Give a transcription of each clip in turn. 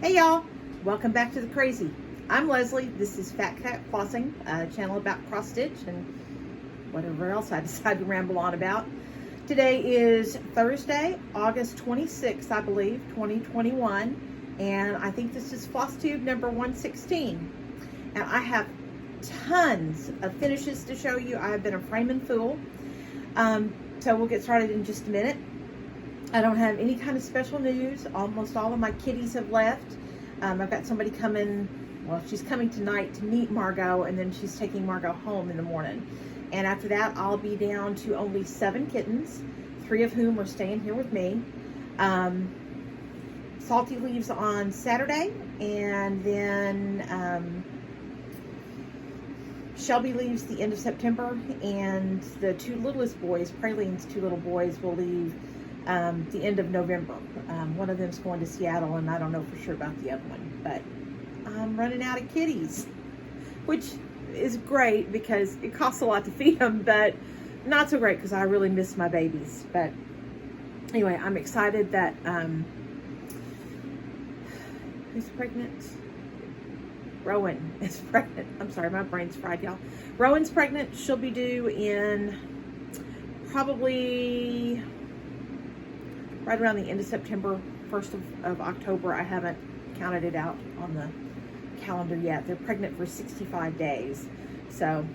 Hey y'all, welcome back to the crazy. I'm Leslie. This is Phat Phlossing, a channel about cross stitch and whatever else I decide to ramble on about. Today is Thursday, August 26th, I believe, 2021, and I think this is FlossTube number 116. And I have tons of finishes to show you. I've been a framing fool, so we'll get started in just a minute. I don't have any kind of special news. Almost all of my kitties have left. I've got somebody coming, well, she's coming tonight to meet Margot, and then she's taking Margot home in the morning. And after that, I'll be down to only 7 kittens, 3 of whom are staying here with me. Salty leaves on Saturday, and then Shelby leaves the end of September, and the 2 littlest boys, Praline's 2 little boys, will leave the end of November. One of them's going to Seattle, and I don't know for sure about the other one, but I'm running out of kitties, which is great because it costs a lot to feed them, but not so great because I really miss my babies. But anyway, I'm excited that who's pregnant? Rowan is pregnant. I'm sorry, my brain's fried, y'all. Rowan's pregnant. She'll be due in probably right around the end of September, 1st of October. I haven't counted it out on the calendar yet. They're pregnant for 65 days. So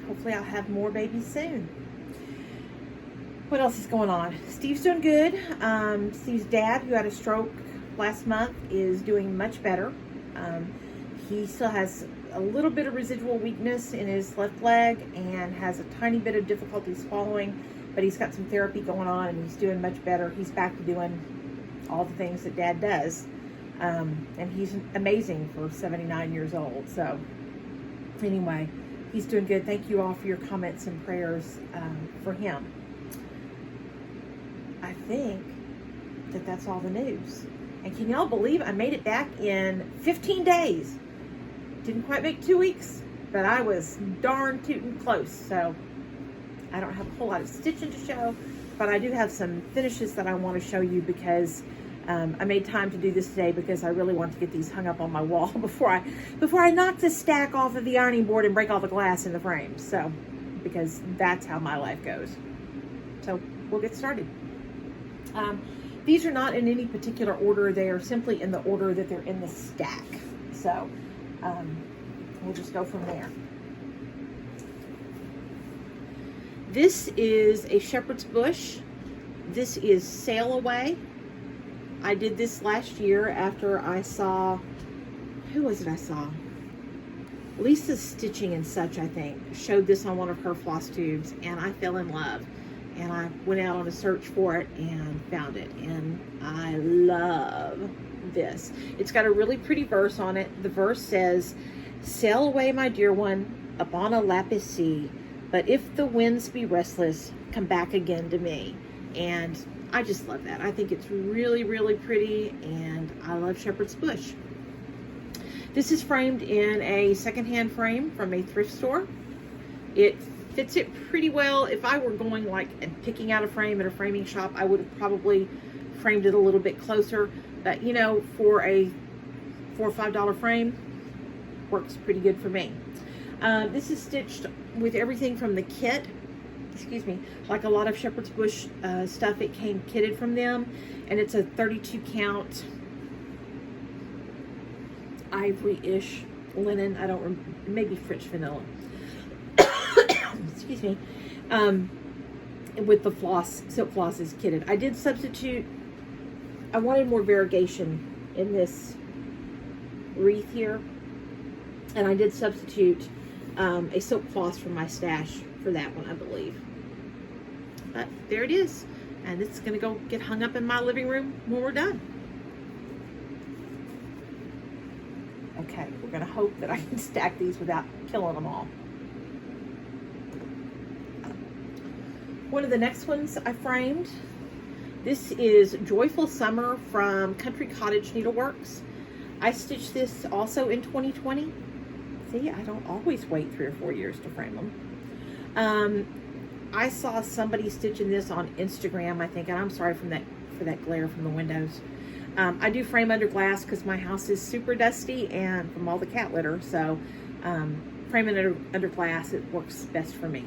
hopefully I'll have more babies soon. What else is going on? Steve's doing good. Steve's dad, who had a stroke last month, is doing much better. He still has a little bit of residual weakness in his left leg and has a tiny bit of difficulty swallowing, but he's got some therapy going on and he's doing much better. He's back to doing all the things that Dad does. And he's amazing for 79 years old. So anyway, he's doing good. Thank you all for your comments and prayers for him. I think that that's all the news. And can y'all believe I made it back in 15 days? Didn't quite make 2 weeks, but I was darn tootin' close. So I don't have a whole lot of stitching to show, but I do have some finishes that I want to show you because I made time to do this today because I really want to get these hung up on my wall before I knock the stack off of the ironing board and break all the glass in the frames. So, because that's how my life goes. So we'll get started. These are not in any particular order. They are simply in the order that they're in the stack. So we'll just go from there. This is a shepherd's bush. This is Sail Away. I did this last year after I saw, who was it I saw? Lisa's Stitching and Such, I think, showed this on one of her floss tubes, and I fell in love. And I went out on a search for it and found it, and I love this. It's got a really pretty verse on it. The verse says, "Sail away, my dear one, upon a lapis sea, but if the winds be restless, come back again to me." And I just love that. I think it's really, really pretty, and I love shepherd's bush. This is framed in a secondhand frame from a thrift store. It fits it pretty well. If I were going like and picking out a frame at a framing shop, I would have probably framed it a little bit closer. But you know, for a $4 or $5 frame, works pretty good for me. This is stitched with everything from the kit. Excuse me, like a lot of shepherd's bush stuff, it came kitted from them, and it's a 32 count ivory-ish linen. I don't remember, maybe French vanilla. Excuse me. With the floss, silk floss is kitted. I did substitute. I wanted more variegation in this wreath here, and I did substitute a silk floss from my stash for that one, I believe. But there it is, and it's gonna go get hung up in my living room when we're done. Okay, we're gonna hope that I can stack these without killing them all. One of the next ones I framed, this is Joyful Summer from Cottage Needleworks. I stitched this also in 2020. See, I don't always wait 3 or 4 years to frame them. I saw somebody stitching this on Instagram, I think, and I'm sorry for that glare from the windows. I do frame under glass because my house is super dusty and from all the cat litter. So framing under glass, it works best for me.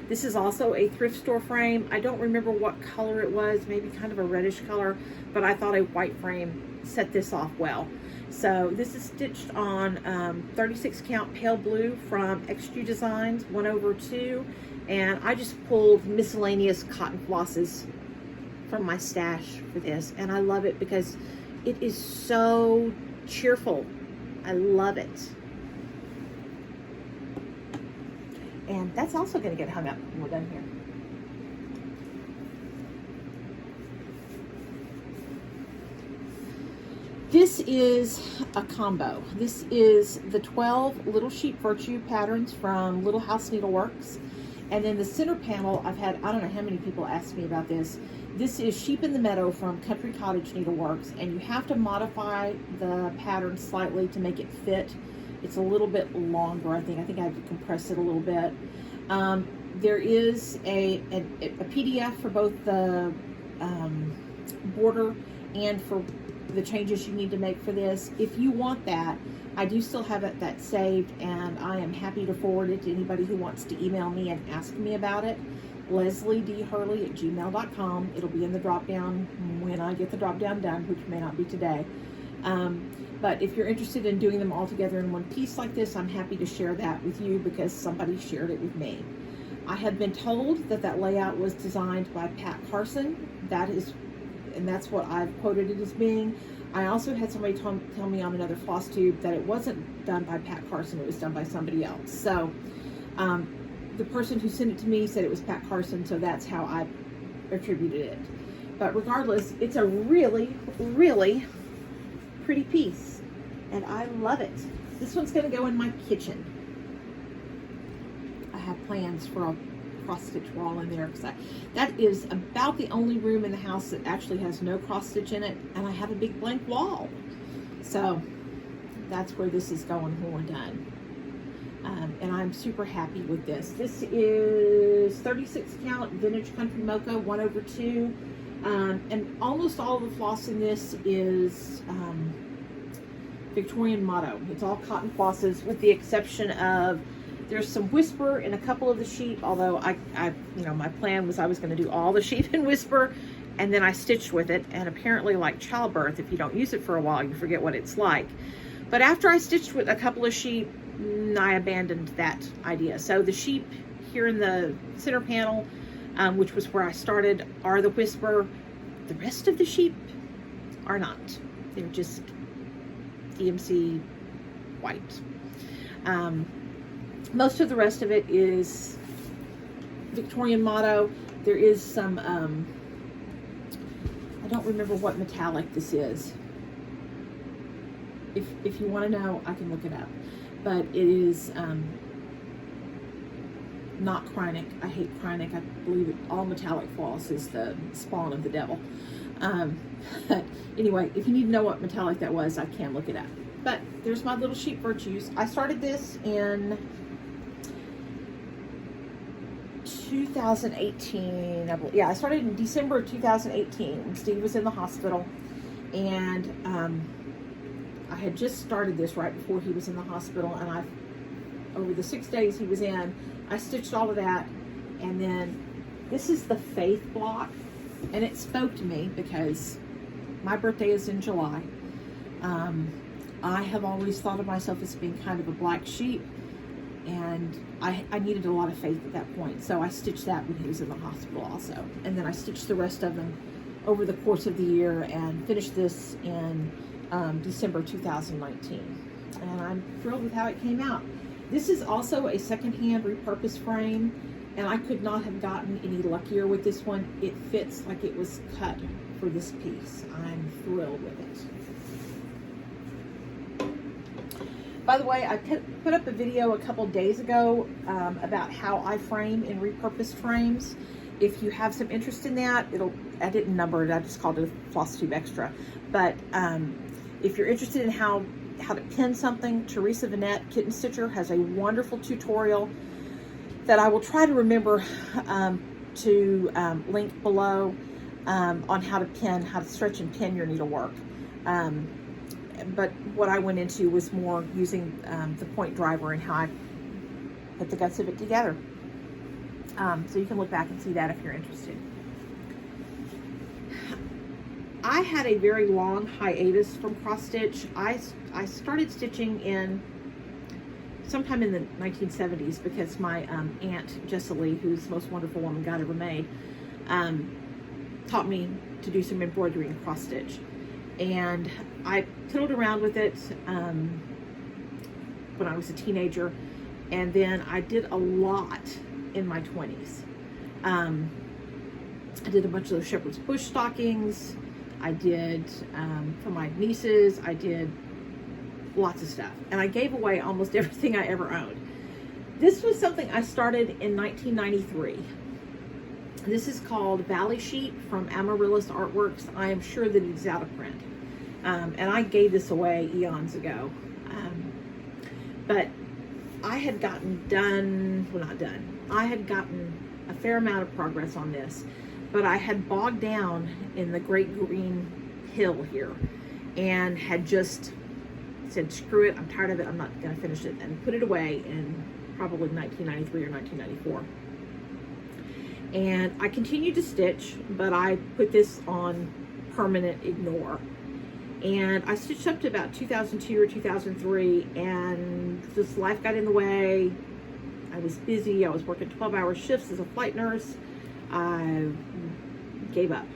This is also a thrift store frame. I don't remember what color it was, maybe kind of a reddish color, but I thought a white frame set this off well. So this is stitched on 36 count pale blue from XG Designs 1/2, and I just pulled miscellaneous cotton flosses from my stash for this, and I love it because it is so cheerful. I love it. And that's also going to get hung up when we're done here. This is a combo. This is the 12 Little Sheep Virtue patterns from Little House Needleworks. And then the center panel, I've had, I don't know how many people ask me about this. This is Sheep in the Meadow from Cottage Needleworks, and you have to modify the pattern slightly to make it fit. It's a little bit longer, I think. I think I have to compress it a little bit. There is a PDF for both the border and for the changes you need to make for this. If you want that, I do still have that saved, and I am happy to forward it to anybody who wants to email me and ask me about it. LeslieDHurley@gmail.com. It'll be in the drop down when I get the drop down done, which may not be today. But if you're interested in doing them all together in one piece like this, I'm happy to share that with you because somebody shared it with me. I have been told that layout was designed by Pat Carson. And that's what I've quoted it as being. I also had somebody tell me on another FlossTube that it wasn't done by Pat Carson, it was done by somebody else. So the person who sent it to me said it was Pat Carson, so that's how I attributed it. But regardless, it's a really, really pretty piece, and I love it. This one's going to go in my kitchen. I have plans for a cross stitch wall in there because that is about the only room in the house that actually has no cross stitch in it, and I have a big blank wall. So that's where this is going when we're done. And I'm super happy with this. This is 36 count Vintage Country Mocha 1/2. And almost all of the floss in this is Victorian Motto. It's all cotton flosses with the exception of there's some Whisper in a couple of the sheep, although my plan was I was going to do all the sheep in Whisper, and then I stitched with it, and apparently like childbirth, if you don't use it for a while, you forget what it's like. But after I stitched with a couple of sheep, I abandoned that idea. So the sheep here in the center panel, which was where I started, are the Whisper. The rest of the sheep are not. They're just DMC white. Most of the rest of it is Victorian Motto. There is some, I don't remember what metallic this is. If you want to know, I can look it up. But it is not Krynic. I hate Krynic. I believe all metallic floss is the spawn of the devil. But anyway, if you need to know what metallic that was, I can look it up. But there's my Little Sheep Virtues. I started this in 2018, I believe. Yeah, I started in December of 2018 when Steve was in the hospital, and I had just started this right before he was in the hospital, and over the 6 days he was in, I stitched all of that. And then this is the Faith block, and it spoke to me because my birthday is in July. I have always thought of myself as being kind of a black sheep, and I needed a lot of faith at that point, so I stitched that when he was in the hospital also. And then I stitched the rest of them over the course of the year and finished this in December 2019. And I'm thrilled with how it came out. This is also a secondhand repurposed frame, and I could not have gotten any luckier with this one. It fits like it was cut for this piece. I'm thrilled with it. By the way, I put up a video a couple days ago about how I frame in repurposed frames. If you have some interest in that, I didn't number it, I just called it a FlossTube Extra. But if you're interested in how to pin something, Teresa Vanette Kitten Stitcher has a wonderful tutorial that I will try to remember to link below. on how to stretch and pin your needlework. But what I went into was more using the point driver and how I put the guts of it together. So you can look back and see that if you're interested. I had a very long hiatus from cross stitch. I started stitching sometime in the 1970s because my aunt Jessie, who's the most wonderful woman God ever made, taught me to do some embroidery and cross stitch. And I fiddled around with it when I was a teenager, and then I did a lot in my 20s. I did a bunch of those shepherd's bush stockings. I did, for my nieces, I did lots of stuff. And I gave away almost everything I ever owned. This was something I started in 1993. This is called Valley Sheep from Amaryllis Artworks. I am sure that it's out of print. And I gave this away eons ago. But I had gotten I had gotten a fair amount of progress on this, but I had bogged down in the great green hill here and had just said, screw it, I'm tired of it, I'm not going to finish it, and put it away in probably 1993 or 1994. And I continued to stitch, but I put this on permanent ignore. And I stitched up to about 2002 or 2003, and just life got in the way. I was busy. I was working 12-hour shifts as a flight nurse. I gave up.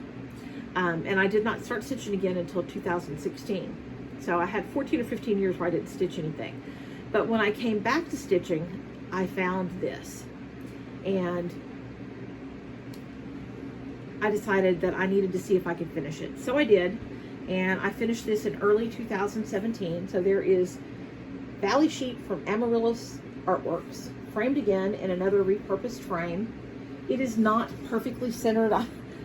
And I did not start stitching again until 2016. So I had 14 or 15 years where I didn't stitch anything. But when I came back to stitching, I found this. And I decided that I needed to see if I could finish it. So I did. And I finished this in early 2017. So there is Valley Sheep from Amaryllis Artworks, framed again in another repurposed frame. It is not perfectly centered.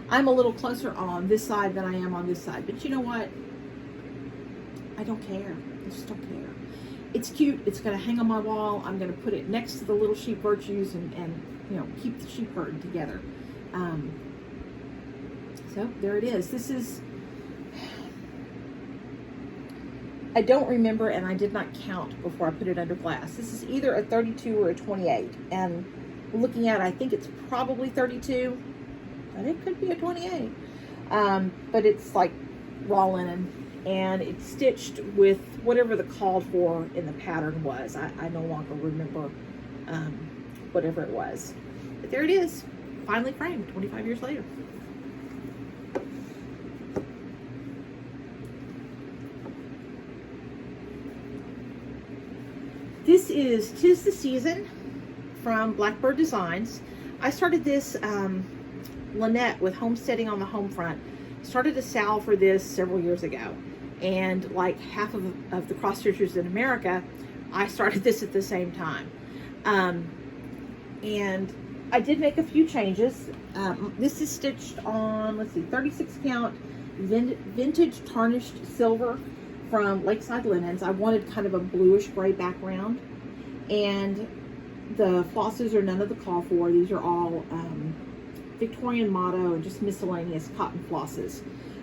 I'm a little closer on this side than I am on this side. But you know what? I don't care. I just don't care. It's cute. It's going to hang on my wall. I'm going to put it next to the little sheep virtues and you know, keep the sheep herd together. So there it is. This is, I don't remember, and I did not count before I put it under glass. This is either a 32 or a 28, and looking at it, I think it's probably 32, but it could be a 28. But it's like raw linen, and it's stitched with whatever the called for in the pattern was. I no longer remember whatever it was. But there it is, finally framed 25 years later. This is 'Tis the Season from Blackbird Designs. I started this, Lynette with Homesteading on the Home Front, started a sale for this several years ago. And like half of the cross stitchers in America, I started this at the same time. And I did make a few changes. This is stitched on, let's see, 36 count vintage tarnished silver from Lakeside Linens. I wanted kind of a bluish gray background, and the flosses are none of the call for. These are all Victorian motto and just miscellaneous cotton flosses.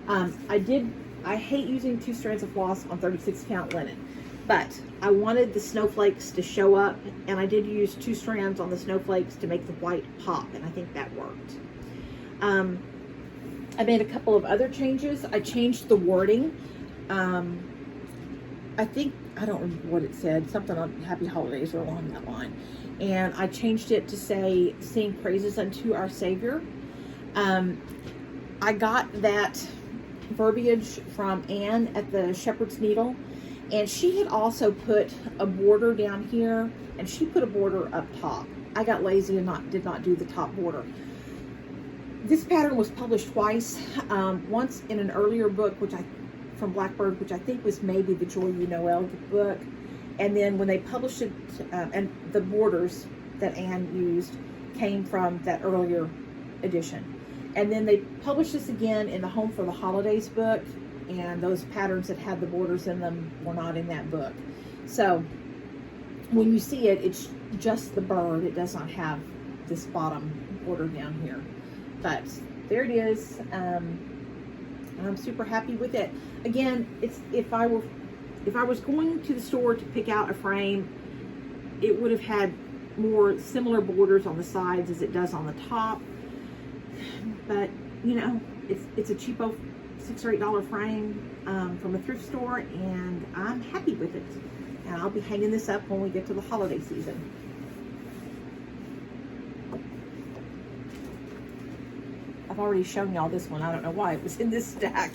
I hate using 2 strands of floss on 36 count linen, but I wanted the snowflakes to show up, and I did use 2 strands on the snowflakes to make the white pop, and I think that worked. I made a couple of other changes. I changed the wording. I don't remember what it said, something on Happy Holidays or along that line. And I changed it to say, sing praises unto our Savior. I got that verbiage from Anne at the Shepherd's Needle, and she had also put a border down here, and she put a border up top. I got lazy and did not do the top border. This pattern was published twice, once in an earlier book, from Blackbird, which I think was maybe the Joy You Noel book, and then when they published it, and the borders that Anne used came from that earlier edition. And then they published this again in the Home for the Holidays book, and those patterns that had the borders in them were not in that book. So when you see it, it's just the bird. It does not have this bottom border down here. But there it is. And I'm super happy with it. Again, it's if I was going to the store to pick out a frame, it would have had more similar borders on the sides as it does on the top. But you know, it's a cheapo $6 or $8 frame from a thrift store, and I'm happy with it. And I'll be hanging this up when we get to the holiday season. I've already shown y'all this one. I don't know why it was in this stack.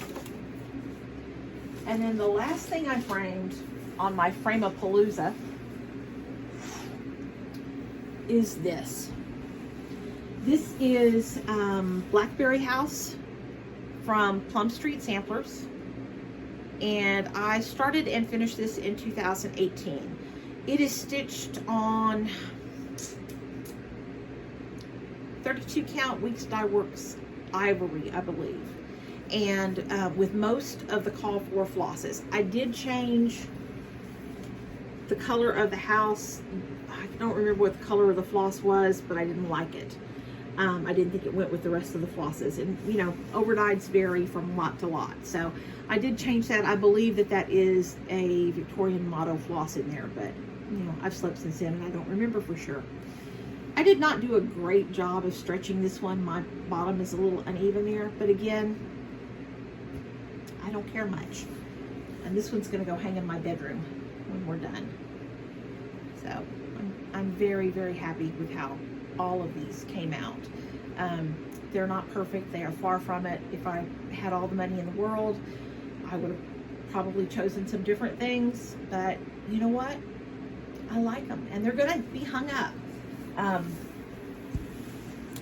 And then the last thing I framed on my Frame-a-Palooza is this. This is Blackberry House from Plum Street Samplers. And I started and finished this in 2018. It is stitched on 32 count Weeks Dye Works ivory, I believe, and with most of the call for flosses. I did change the color of the house. I don't remember what the color of the floss was, but I didn't like it. I didn't think it went with the rest of the flosses, and you know, overdyes vary from lot to lot, so I did change that. I believe that that is a Victorian motto floss in there, but you know, I've slept since then and I don't remember for sure. I did not do a great job of stretching this one. My bottom is a little uneven there, but again, I don't care much. And this one's gonna go hang in my bedroom when we're done. So I'm very, very happy with how all of these came out. They're not perfect, they are far from it. If I had all the money in the world, I would have probably chosen some different things, but you know what? I like them, and they're gonna be hung up.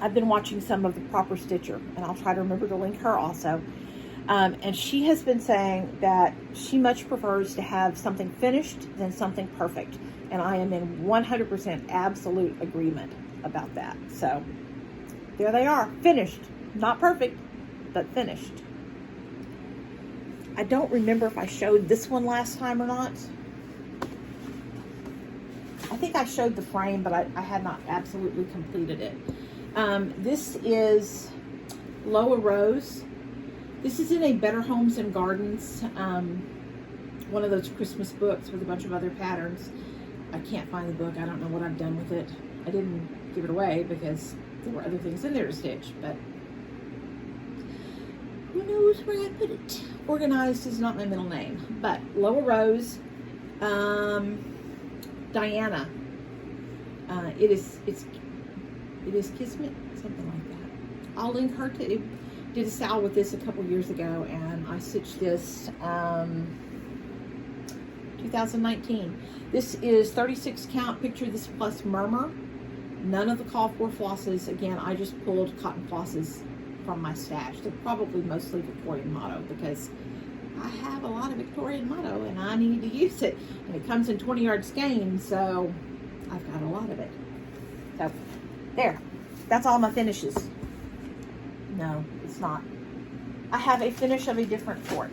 I've been watching some of the Proper Stitcher, and I'll try to remember to link her also. And she has been saying that she much prefers to have something finished than something perfect. And I am in 100% absolute agreement about that. So there they are, finished. Not perfect, but finished. I don't remember if I showed this one last time or not. I think I showed the frame, but I had not absolutely completed it. This is Loa Rose. This is in a Better Homes and Gardens, one of those Christmas books with a bunch of other patterns. I can't find the book. I don't know what I've done with it. I didn't give it away because there were other things in there to stitch, but who knows where I put it. Organized is not my middle name, but Loa Rose, Diana. It is Kismet, something like that. I'll link her to. Did a sal with this a couple years ago, and I stitched this 2019. This is 36 count. Picture this plus Murmur. None of the call for flosses. Again, I just pulled cotton flosses from my stash. They're probably mostly Victorian motto because I have a lot of Victorian motto and I need to use it. And it comes in 20-yard skeins, so I've got a lot of it. So there, that's all my finishes. No, it's not. I have a finish of a different sort.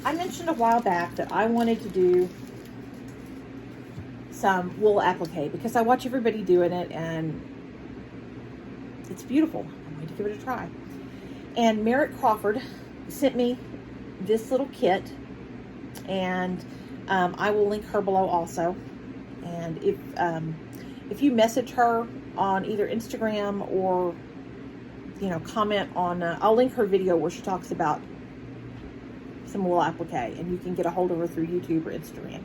I mentioned a while back that I wanted to do some wool applique because I watch everybody doing it and it's beautiful. I'm going to give it a try. And Merritt Crawford sent me this little kit, and I will link her below also. And if you message her on either Instagram or, you know, comment on, I'll link her video where she talks about some wool applique, and you can get a hold of her through YouTube or Instagram.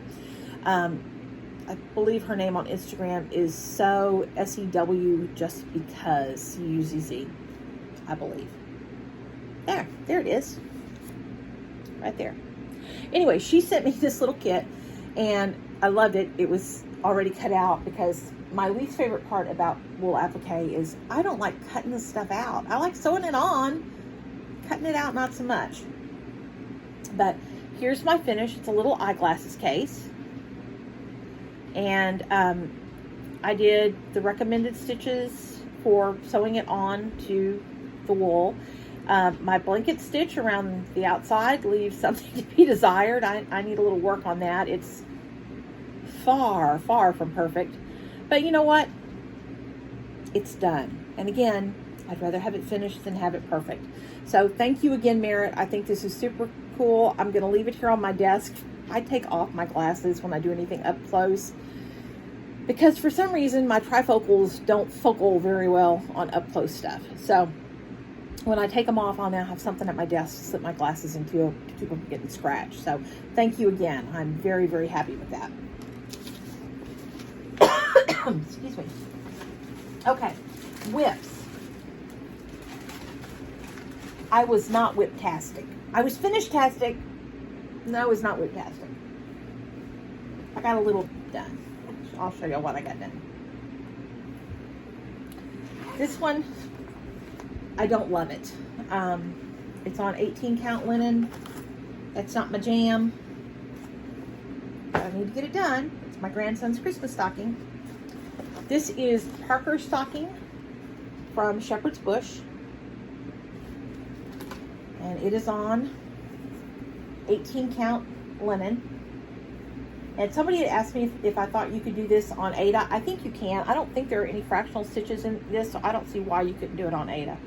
I believe her name on Instagram is SEW just because UZZ, I believe. There it is, right there. Anyway, she sent me this little kit, and I loved it. It was already cut out because my least favorite part about wool applique is I don't like cutting this stuff out. I like sewing it on, cutting it out not so much. But here's my finish. It's a little eyeglasses case. And I did the recommended stitches for sewing it on to the wool. My blanket stitch around the outside leaves something to be desired. I need a little work on that. It's far, far from perfect. But you know what? it's done. And again, I'd rather have it finished than have it perfect. So thank you again, Merritt. I think this is super cool. I'm going to leave it here on my desk. I take off my glasses when I do anything up close because for some reason my trifocals don't focal very well on up close stuff. So when I take them off, I'll now have something at my desk to slip my glasses into to keep them from getting scratched. So thank you again. I'm very, very happy with that. Excuse me. Okay, whips. I was not whip-tastic. I was finish-tastic. No, I was not whip-tastic. I got a little done. I'll show you what I got done. This one, I don't love it. It's on 18 count linen. That's not my jam. But I need to get it done. It's my grandson's Christmas stocking. This is Parker's stocking from Shepherd's Bush. And it is on 18 count linen. And somebody had asked me if I thought you could do this on Ada. I think you can. I don't think there are any fractional stitches in this, so I don't see why you couldn't do it on Ada.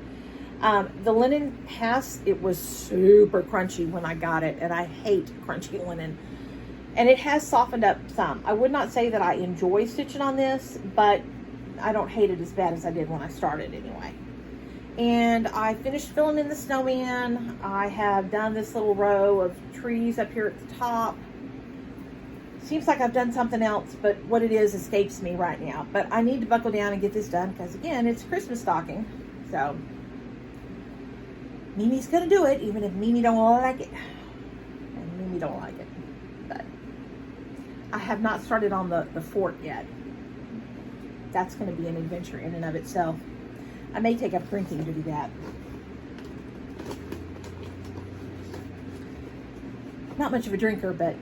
The linen it was super crunchy when I got it, and I hate crunchy linen. And it has softened up some. I would not say that I enjoy stitching on this, but I don't hate it as bad as I did when I started anyway. And I finished filling in the snowman. I have done this little row of trees up here at the top. Seems like I've done something else, but what it is escapes me right now. But I need to buckle down and get this done because, again, it's Christmas stocking. So Mimi's going to do it, even if Mimi don't like it. And Mimi don't like it. But I have not started on the fort yet. That's going to be an adventure in and of itself. I may take up drinking to do that. Not much of a drinker, but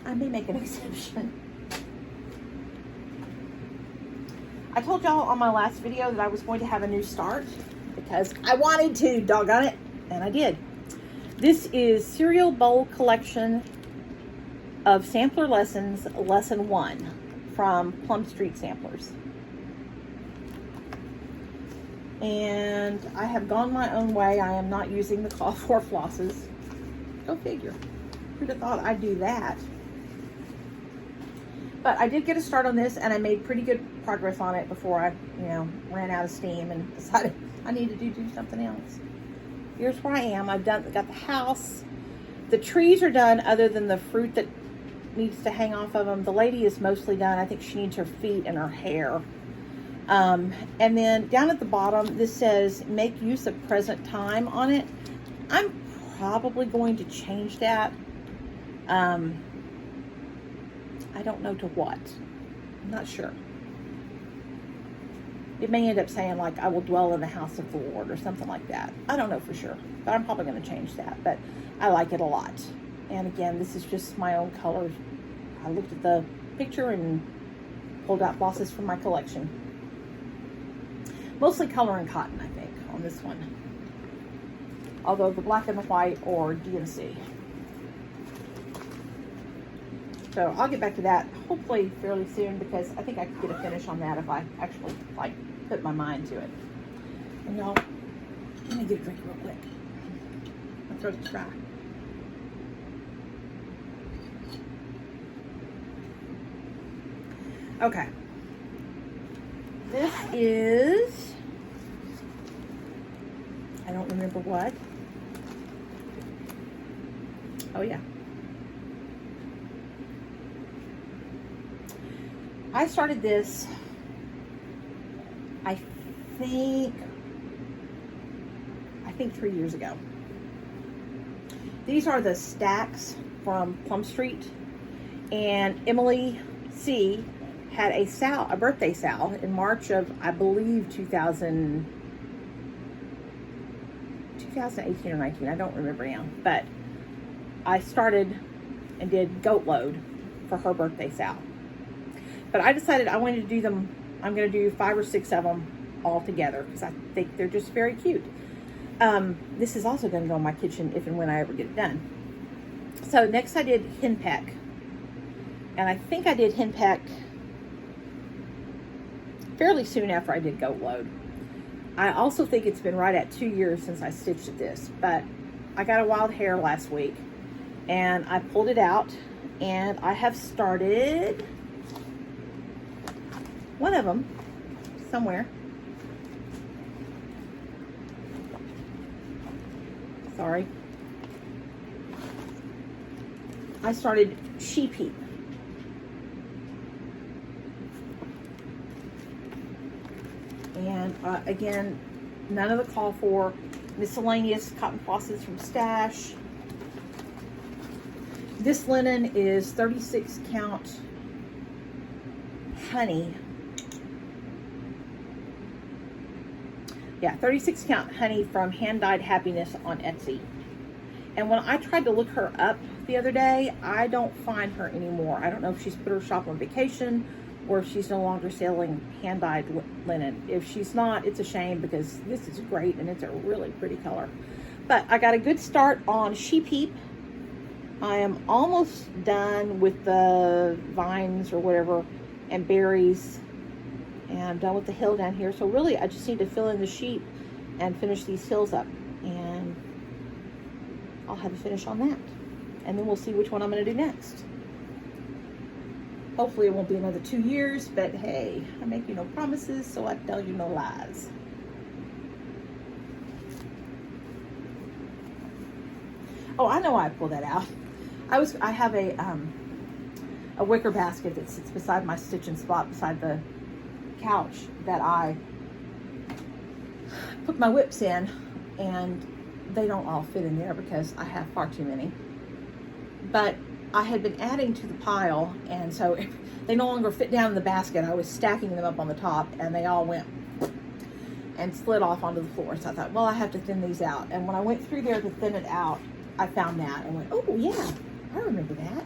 I may make an exception. I told y'all on my last video that I was going to have a new start because I wanted to, doggone it, and I did. This is Cereal Bowl Collection of Sampler Lessons, Lesson 1 from Plum Street Samplers. And I have gone my own way. I am not using the call for flosses. Go figure. Who'd have thought I'd do that? But I did get a start on this, and I made pretty good progress on it before I, ran out of steam and decided I needed to do something else. Here's where I am. Got the house. The trees are done other than the fruit that needs to hang off of them. The lady is mostly done. I think she needs her feet and her hair. And then down at the bottom, this says make use of present time on it. I'm probably going to change that. I don't know to what. I'm not sure. It may end up saying like, I will dwell in the house of the Lord or something like that. I don't know for sure, but I'm probably going to change that. But I like it a lot. And again, this is just my own colors. I looked at the picture and pulled out flosses from my collection. Mostly color and cotton, I think, on this one. Although the black and the white or DMC. So I'll get back to that hopefully fairly soon because I think I could get a finish on that if I actually put my mind to it. And y'all, let me get a drink real quick. My throat's dry. Okay. This is, I don't remember what. Oh yeah. I started this, I think 3 years ago. These are the stacks from Plum Street, and Emily C had a birthday sal in March of, I believe, 2018 or 19. I don't remember now, but I started and did goat load for her birthday sal. But I decided I wanted to do them. I'm going to do 5 or 6 of them all together because I think they're just very cute. This is also going to go in my kitchen if and when I ever get it done. So next I did henpeck. And I think I did henpeck fairly soon after I did goat load. I also think it's been right at 2 years since I stitched this, but I got a wild hair last week and I pulled it out, and I have started one of them somewhere. Sorry. I started Heap. And again, none of the call for miscellaneous cotton flosses from Stash. This linen is 36 count honey. Yeah, 36 count honey from Hand Dyed Happiness on Etsy. And when I tried to look her up the other day, I don't find her anymore. I don't know if she's put her shop on vacation or if she's no longer selling hand-dyed linen. If she's not, it's a shame because this is great and it's a really pretty color. But I got a good start on Heap. I am almost done with the vines or whatever and berries, and I'm done with the hill down here. So really, I just need to fill in the sheep and finish these hills up, and I'll have a finish on that. And then we'll see which one I'm going to do next. Hopefully it won't be another 2 years, but hey, I make you no promises, so I tell you no lies. Oh, I know why I pulled that out. I have a wicker basket that sits beside my stitching spot beside the couch that I put my whips in, and they don't all fit in there because I have far too many. But I had been adding to the pile, and so they no longer fit down in the basket. I was stacking them up on the top, and they all went and slid off onto the floor. So I thought, well, I have to thin these out. And when I went through there to thin it out, I found that and went, oh yeah, I remember that.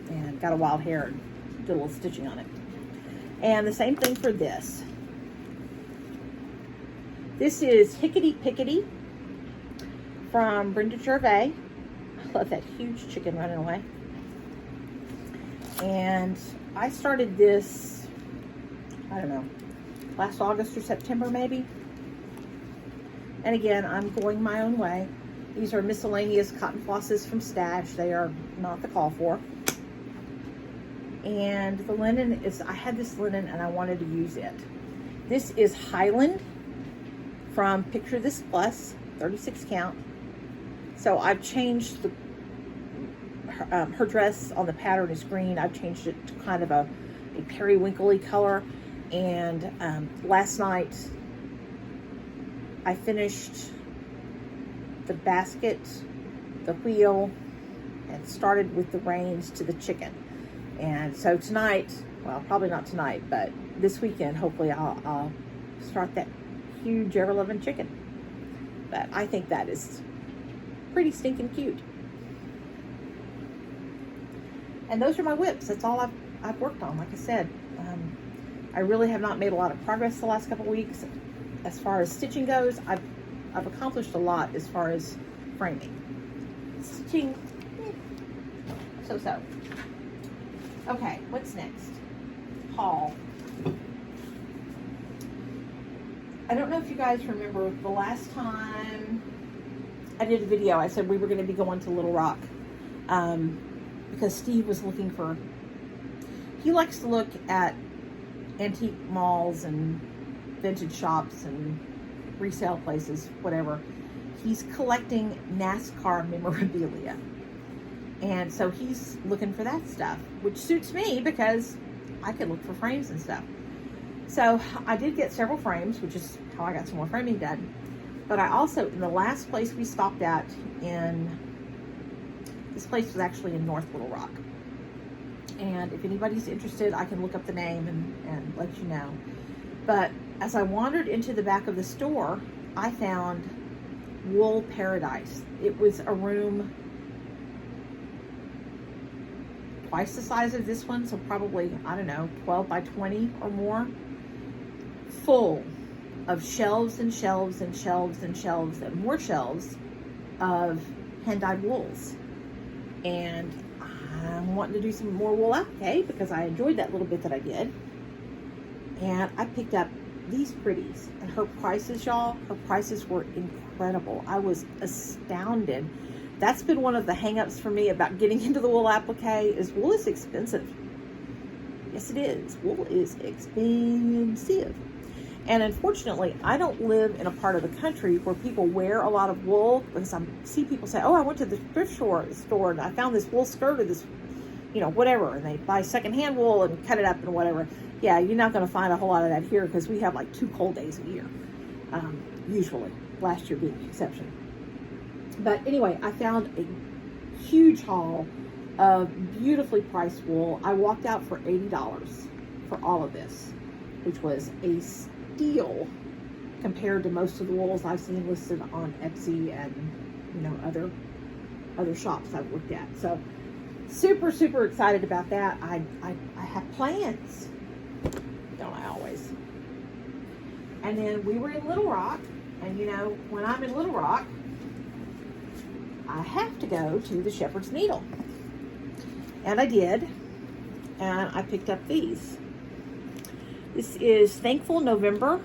And got a wild hair and did a little stitching on it. And the same thing for this. This is Hickety Pickety from Brenda Gervais. I love that huge chicken running away. And I started this, I don't know, last August or September maybe. And again, I'm going my own way. These are miscellaneous cotton flosses from Stash. They are not the call for. And the linen is, I had this linen and I wanted to use it. This is Highland from Picture This Plus, 36 count. So I've changed her dress on the pattern is green. I've changed it to kind of a periwinkle-y color. And last night I finished the basket, the wheel, and started with the reins to the chicken. And so tonight, well, probably not tonight, but this weekend, hopefully I'll start that huge ever-loving chicken. But I think that is pretty stinking cute. And those are my whips. That's all I've worked on. Like I said, I really have not made a lot of progress the last couple weeks. As far as stitching goes, I've accomplished a lot as far as framing. Stitching, so. Okay, what's next? Haul. I don't know if you guys remember the last time I did a video, I said we were going to be going to Little Rock because Steve was looking for, he likes to look at antique malls and vintage shops and resale places, whatever. He's collecting NASCAR memorabilia. And so he's looking for that stuff, which suits me because I can look for frames and stuff. So I did get several frames, which is how I got some more framing done. But I also, in the last place we stopped at this place was actually in North Little Rock. And if anybody's interested, I can look up the name and let you know. But as I wandered into the back of the store, I found Wool Paradise. It was a room twice the size of this one, so probably, I don't know, 12 by 20 or more, full of shelves and shelves and shelves and shelves and more shelves of hand-dyed wools. And I'm wanting to do some more wool applique because I enjoyed that little bit that I did. And I picked up these pretties. And her prices, y'all, her prices were incredible. I was astounded. That's been one of the hang-ups for me about getting into the wool applique, is wool is expensive. Yes, it is. Wool is expensive. And unfortunately, I don't live in a part of the country where people wear a lot of wool, because I see people say, oh, I went to the thrift store and I found this wool skirt or this, whatever. And they buy secondhand wool and cut it up and whatever. Yeah, you're not going to find a whole lot of that here because we have like 2 cold days a year, usually. Last year being the exception. But anyway, I found a huge haul of beautifully priced wool. I walked out for $80 for all of this, which was a steal compared to most of the wools I've seen listed on Etsy and other shops I've looked at. So super, super excited about that. I have plans, don't I always? And then we were in Little Rock, and when I'm in Little Rock, I have to go to the Shepherd's Needle. And I did, and I picked up these. This is Thankful November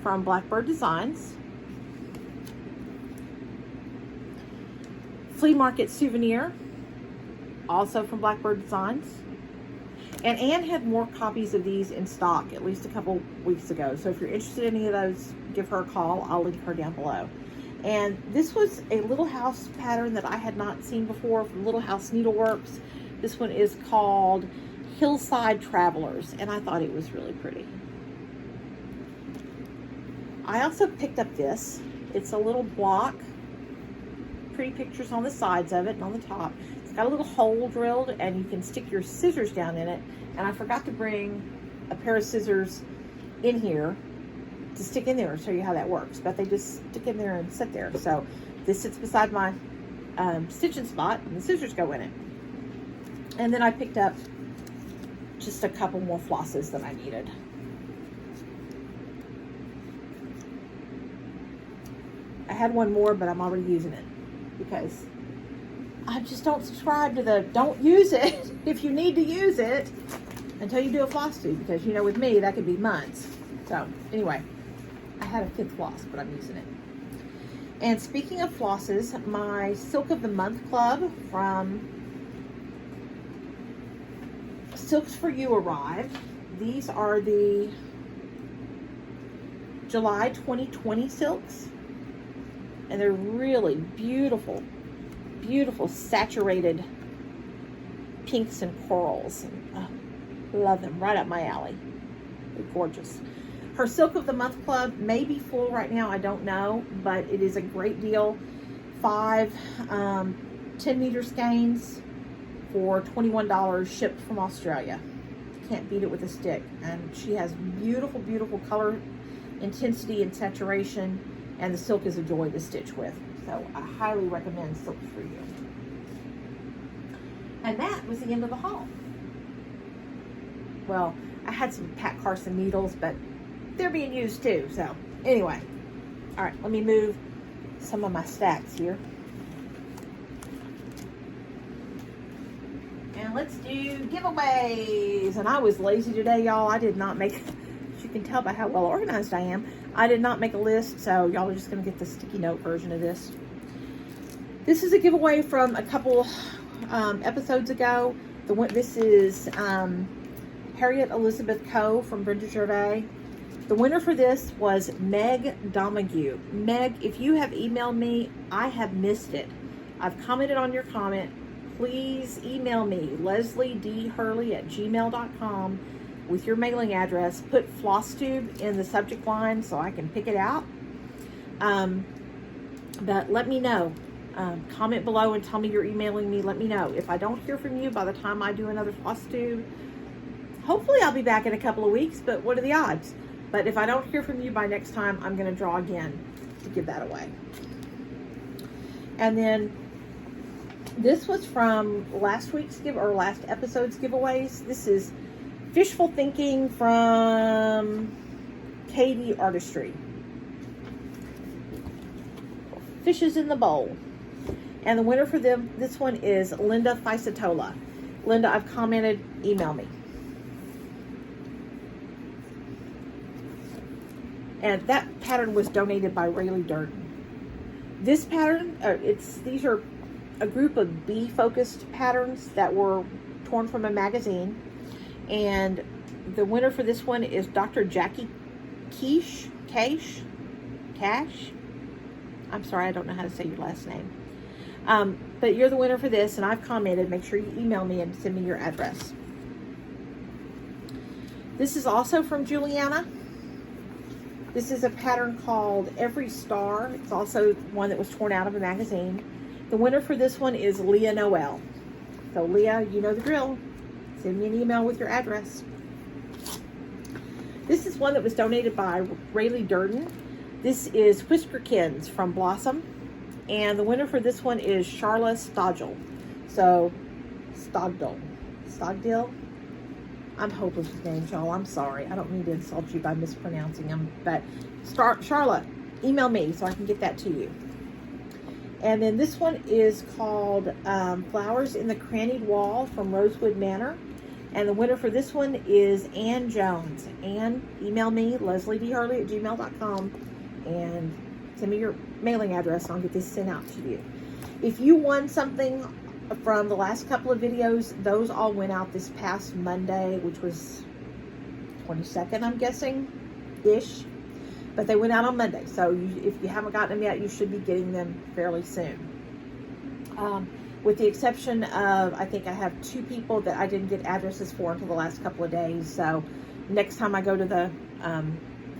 from Blackbird Designs. Flea Market Souvenir, also from Blackbird Designs. And Anne had more copies of these in stock at least a couple weeks ago. So if you're interested in any of those, give her a call. I'll link her down below. And this was a Little House pattern that I had not seen before from Little House Needleworks. This one is called Hillside Travelers, and I thought it was really pretty. I also picked up this. It's a little block. Pretty pictures on the sides of it and on the top. It's got a little hole drilled, and you can stick your scissors down in it. And I forgot to bring a pair of scissors in here to stick in there and show you how that works. But they just stick in there and sit there. So this sits beside my stitching spot, and the scissors go in it. And then I picked up just a couple more flosses that I needed. I had one more, but I'm already using it because I just don't subscribe to the don't use it if you need to use it until you do a floss tube, because with me that could be months. So anyway, I had a 5th floss, but I'm using it. And speaking of flosses, my Silk of the Month Club from Silks for You arrived. These are the July 2020 silks, and they're really beautiful, beautiful saturated pinks and corals. Love them, right up my alley. They're gorgeous. Her Silk of the Month Club may be full right now, I don't know, but it is a great deal. 5 10-meter skeins for $21 shipped from Australia. Can't beat it with a stick. And she has beautiful, beautiful color intensity and saturation, and the silk is a joy to stitch with. So I highly recommend Silks for You. And that was the end of the haul. Well, I had some Pat Carson needles, but they're being used too. So anyway, all right, let me move some of my stacks here. And let's do giveaways. And I was lazy today, y'all. I did not make, as you can tell by how well organized I am, I did not make a list. So y'all are just going to get the sticky note version of this. This is a giveaway from a couple episodes ago. This is Harriet Elizabeth Coe from Brenda Gervais. The winner for this was Meg Domague. Meg, if you have emailed me, I have missed it. I've commented on your comment. Please email me, lesliedhurley@gmail.com with your mailing address. Put FlossTube in the subject line so I can pick it out. But let me know. Comment below and tell me you're emailing me. Let me know. If I don't hear from you by the time I do another FlossTube, hopefully I'll be back in a couple of weeks, but what are the odds? But if I don't hear from you by next time, I'm going to draw again to give that away. And then this was from last episode's giveaways. This is Fishful Thinking from Katie Artistry. Fishes in the Bowl. And the winner for this one is Linda Fisatola. Linda, I've commented, email me. And that pattern was donated by Rayleigh Durden. This pattern, these are a group of bee-focused patterns that were torn from a magazine. And the winner for this one is Dr. Jackie Cash. I'm sorry, I don't know how to say your last name. But you're the winner for this, and I've commented. Make sure you email me and send me your address. This is also from Juliana. This is a pattern called Every Star. It's also one that was torn out of a magazine. The winner for this one is Leah Noel. So Leah, you know the drill. Send me an email with your address. This is one that was donated by Rayleigh Durden. This is Whiskerkins from Blossom. And the winner for this one is Charla Stogdill. So, Stogdill. I'm hopeless with names, y'all. I'm sorry. I don't mean to insult you by mispronouncing them. But Charlotte, email me so I can get that to you. And then this one is called Flowers in the Crannied Wall from Rosewood Manor. And the winner for this one is Ann Jones. Ann, email me, lesliedhurley@gmail.com, and send me your mailing address and I'll get this sent out to you. If you won something from the last couple of videos, those all went out this past Monday, which was 22nd, I'm guessing, ish. But they went out on Monday. So if you haven't gotten them yet, you should be getting them fairly soon. With the exception of, I think I have 2 people that I didn't get addresses for until the last couple of days. So next time I go to the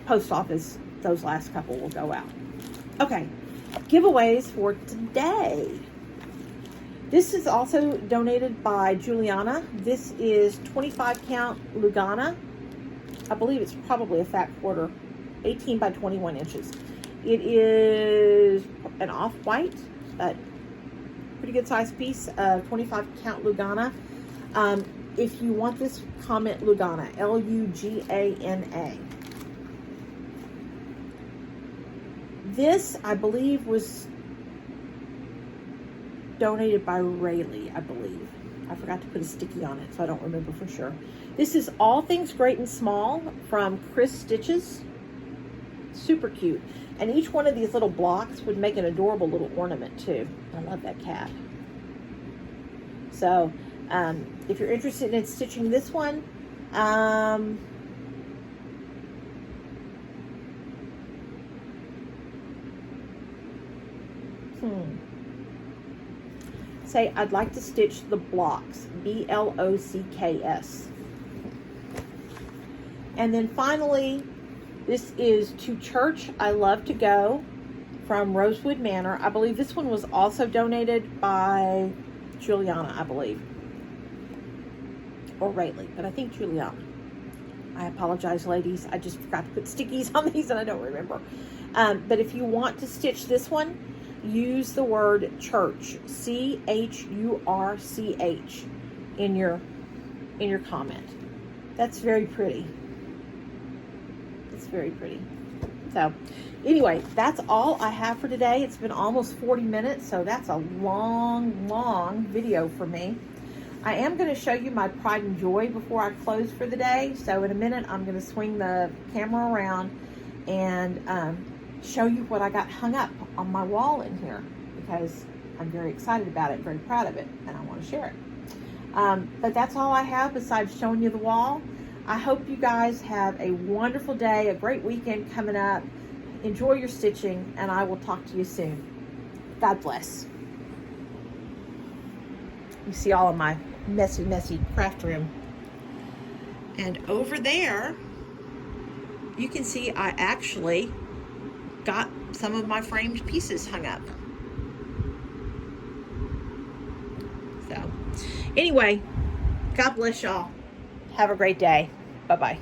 post office, those last couple will go out. Okay, giveaways for today. This is also donated by Juliana. This is 25 count Lugana. I believe it's probably a fat quarter, 18 by 21 inches. It is an off-white, but pretty good size piece of 25 count Lugana. If you want this, comment Lugana, Lugana. This, I believe, was donated by Rayleigh, I believe. I forgot to put a sticky on it, so I don't remember for sure. This is All Things Great and Small from Chris Stitches. Super cute. And each one of these little blocks would make an adorable little ornament too. I love that cat. So, if you're interested in stitching this one, say, I'd like to stitch the blocks, BLOCKS. And then finally, this is To Church I Love to Go from Rosewood Manor. I believe this one was also donated by Juliana, I believe. Or Rayleigh, but I think Juliana. I apologize, ladies. I just forgot to put stickies on these and I don't remember. But if you want to stitch this one, use the word church, CHURCH, in your comment. That's very pretty. It's very pretty. So anyway, that's all I have for today. It's been almost 40 minutes, so that's a long video for me. I am going to show you my pride and joy before I close for the day. So in a minute, I'm going to swing the camera around and show you what I got hung up on my wall in here, because I'm very excited about it, very proud of it, and I want to share it. But that's all I have besides showing you the wall. I hope you guys have a wonderful day, a great weekend coming up. Enjoy your stitching, and I will talk to you soon. God bless. You see all of my messy craft room. And over there, you can see I actually got some of my framed pieces hung up. So, anyway, God bless y'all. Have a great day. Bye-bye.